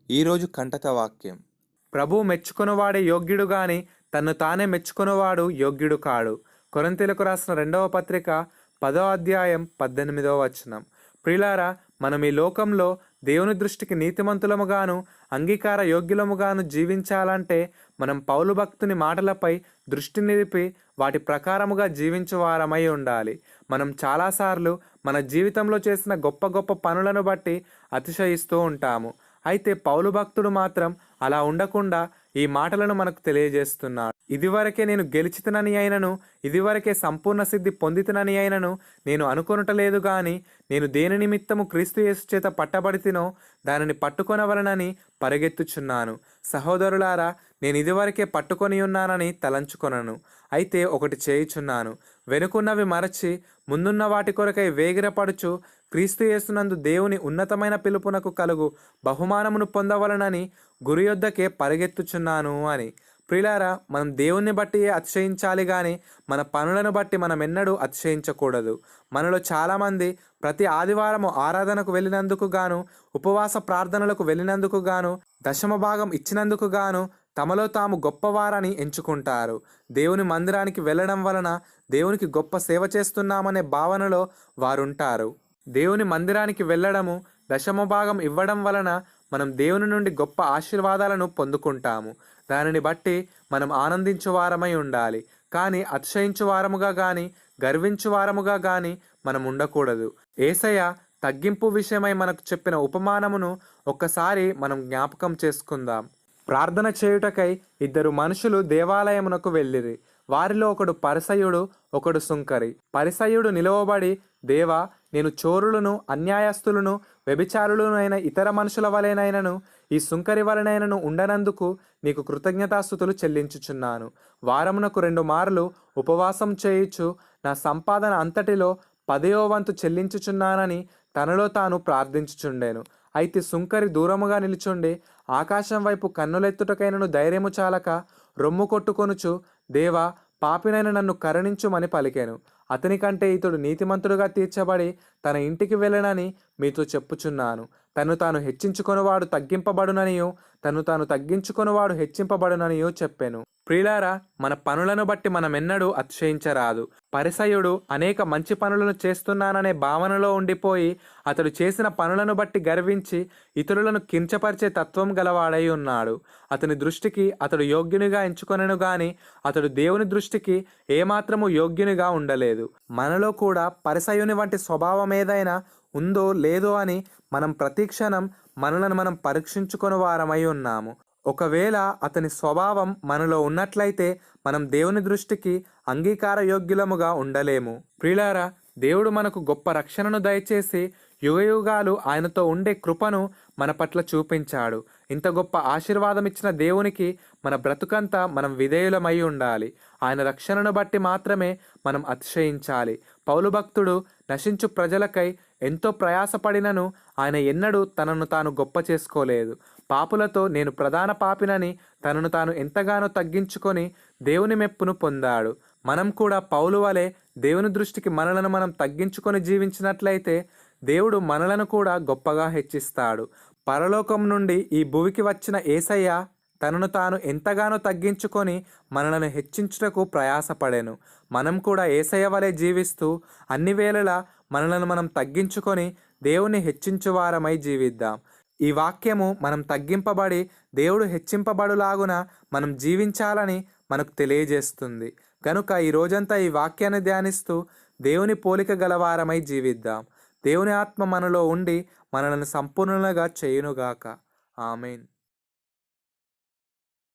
ఈరోజు కంటక వాక్యం. ప్రభువు మెచ్చుకొనువాడే యోగ్యుడు గాని తన్ను తానే మెచ్చుకొనువాడు యోగ్యుడు కాడు. కొరింథీయులకు రాసిన 2వ పత్రిక 10వ అధ్యాయం 18వ వచనం. ప్రియులారా, మనం ఈ లోకంలో దేవుని దృష్టికి నీతిమంతులముగాను అంగీకార యోగ్యులముగాను జీవించాలంటే మనం పౌలు భక్తుని మాటలపై దృష్టి నిలిపి వాటి ప్రకారముగా జీవించువారమై ఉండాలి. మనం చాలాసార్లు మన జీవితంలో చేసిన గొప్ప గొప్ప పనులను బట్టి అతిశయిస్తూ ఉంటాము. అయితే పౌలు భక్తుడు మాత్రం అలా ఉండకుండా ఈ మాటలను మనకు తెలియజేస్తున్నాడు. ఇదివరకే నేను గెలిచితనని అయినను, ఇదివరకే సంపూర్ణ సిద్ధి పొందితనని అయినను నేను అనుకొనుటలేదు గాని, నేను దేని నిమిత్తము క్రీస్తు యేసు చేత పట్టబడితినో దానిని పట్టుకొనవలనని పరిగెత్తుచున్నాను. సహోదరులారా, నేను ఇదివరకే పట్టుకొని ఉన్నానని తలంచుకొనను. అయితే ఒకటి చేయుచున్నాను, వెనుకున్నవి మరచి ముందున్న వాటి కొరకై వేగిరపడుచు క్రీస్తు యేసునందు దేవుని ఉన్నతమైన పిలుపునకు కలుగు బహుమానమును పొందవలనని గురి యొద్దకే పరిగెత్తుచున్నాను అని. ప్రియులారా, మనం దేవుణ్ణి బట్టి అతిశయించాలి కానీ మన పనులను బట్టి మనం ఎన్నడూ అతిశయించకూడదు. మనలో చాలామంది ప్రతి ఆదివారము ఆరాధనకు వెళ్ళినందుకు గాను, ఉపవాస ప్రార్థనలకు వెళ్ళినందుకు గాను, దశమ భాగం ఇచ్చినందుకు గాను తమలో తాము గొప్పవారని ఎంచుకుంటారు. దేవుని మందిరానికి వెళ్ళడం వలన దేవునికి గొప్ప సేవ చేస్తున్నామనే భావనలో వారుంటారు. దేవుని మందిరానికి వెళ్ళడము, దశమ భాగం ఇవ్వడం వలన మనం దేవుని నుండి గొప్ప ఆశీర్వాదాలను పొందుకుంటాము. దానిని బట్టి మనం ఆనందించువారమై ఉండాలి. కానీ అతిశయించువారముగా కానీ గర్వించువారముగా కానీ మనం ఉండకూడదు. యేసయ్య తగ్గింపు విషయమై మనకు చెప్పిన ఉపమానమును ఒక్కసారి మనం జ్ఞాపకం చేసుకుందాం. ప్రార్థన చేయుటకై 2 మనుషులు దేవాలయమునకు వెళ్ళిరి. వారిలో ఒకడు పరిసయ్యుడు, ఒకడు సుంకరి. పరిసయ్యుడు నిలవబడి, దేవా, నేను చోరులను, అన్యాయస్తులను, వ్యభిచారులను ఇతర మనుషుల వలెనైనను ఈ సుంకరి వలనైనను ఉండనందుకు నీకు కృతజ్ఞతాస్తుతులు చెల్లించుచున్నాను. వారమునకు 2 మార్లు ఉపవాసం చేయుచు నా సంపాదన అంతటిలో 10వ వంతు చెల్లించుచున్నానని తనలో తాను ప్రార్థించుచుండెను. అయితే సుంకరి దూరముగా నిలుచుండి ఆకాశం వైపు కన్నులెత్తుటకైనను ధైర్యము చాలక రొమ్ము కొట్టుకొనుచు, దేవా, పాపినైన నన్ను కరుణించుమని పలికెను. అతని కంటే ఇతడు నీతిమంతుడుగా తీర్చబడి తన ఇంటికి వెళ్ళనని మీతో చెప్పుచున్నాను. తను తాను హెచ్చించుకొనువాడు తగ్గింపబడుననియు, తను తాను తగ్గించుకొనువాడు హెచ్చింపబడుననియు చెప్పెను. ప్రియులారా, మన పనులను బట్టి మనమెన్నడూ అతిశయించరాదు. పరిసయ్యుడు అనేక మంచి పనులను చేస్తున్నాననే భావనలో ఉండిపోయి అతడు చేసిన పనులను బట్టి గర్వించి ఇతరులను కించపరిచే తత్వం గలవాడై ఉన్నాడు. అతని దృష్టికి అతడు యోగ్యునిగా ఎంచుకొనెను గాని అతడు దేవుని దృష్టికి ఏమాత్రము యోగ్యునిగా ఉండలేదు. మనలో కూడా పరిసయ్యుని వంటి స్వభావం ఏదైనా ఉందో లేదో అని మనం ప్రతిక్షణం మనలను మనం పరీక్షించుకొని వారమై ఉన్నాము. ఒకవేళ అతని స్వభావం మనలో ఉన్నట్లయితే మనం దేవుని దృష్టికి అంగీకార యోగ్యులముగా ఉండలేము. ప్రియులారా, దేవుడు మనకు గొప్ప రక్షణను దయచేసి యుగయుగాలు ఆయనతో ఉండే కృపను మన పట్ల చూపించాడు. ఇంత గొప్ప ఆశీర్వాదం ఇచ్చిన దేవునికి మన బ్రతుకంతా మనం విధేయులమై ఉండాలి. ఆయన రక్షణను బట్టి మాత్రమే మనం అతిశయించాలి. పౌలు భక్తుడు నశించు ప్రజలకై ఎంతో ప్రయాసపడినను ఆయన ఎన్నడూ తనను తాను గొప్ప చేసుకోలేదు. పాపులతో నేను ప్రధాన పాపినని తనను తాను ఎంతగానో తగ్గించుకొని దేవుని మెప్పును పొందాడు. మనం కూడా పౌలు వలె దేవుని దృష్టికి మనలను మనం తగ్గించుకొని జీవించినట్లయితే దేవుడు మనలను కూడా గొప్పగా హెచ్చిస్తాడు. పరలోకం నుండి ఈ భూమికి వచ్చిన యేసయ్య తనను తాను ఎంతగానో తగ్గించుకొని మనలను హెచ్చించుటకు ప్రయాసపడెను. మనం కూడా యేసయ్య వలె జీవిస్తూ అన్ని వేళలా మనలను మనం తగ్గించుకొని దేవుని హెచ్చించువారమై జీవిద్దాం. ఈ వాక్యము మనం తగ్గింపబడి దేవుడు హెచ్చింపబడులాగున మనం జీవించాలని మనకు తెలియజేస్తుంది. కనుక ఈ రోజంతా ఈ వాక్యాన్ని ధ్యానిస్తూ దేవుని పోలిక గలవారమై జీవిద్దాం. దేవుని ఆత్మ మనలో ఉండి మనలను సంపూర్ణంగా చేయునుగాక. ఆమేన్.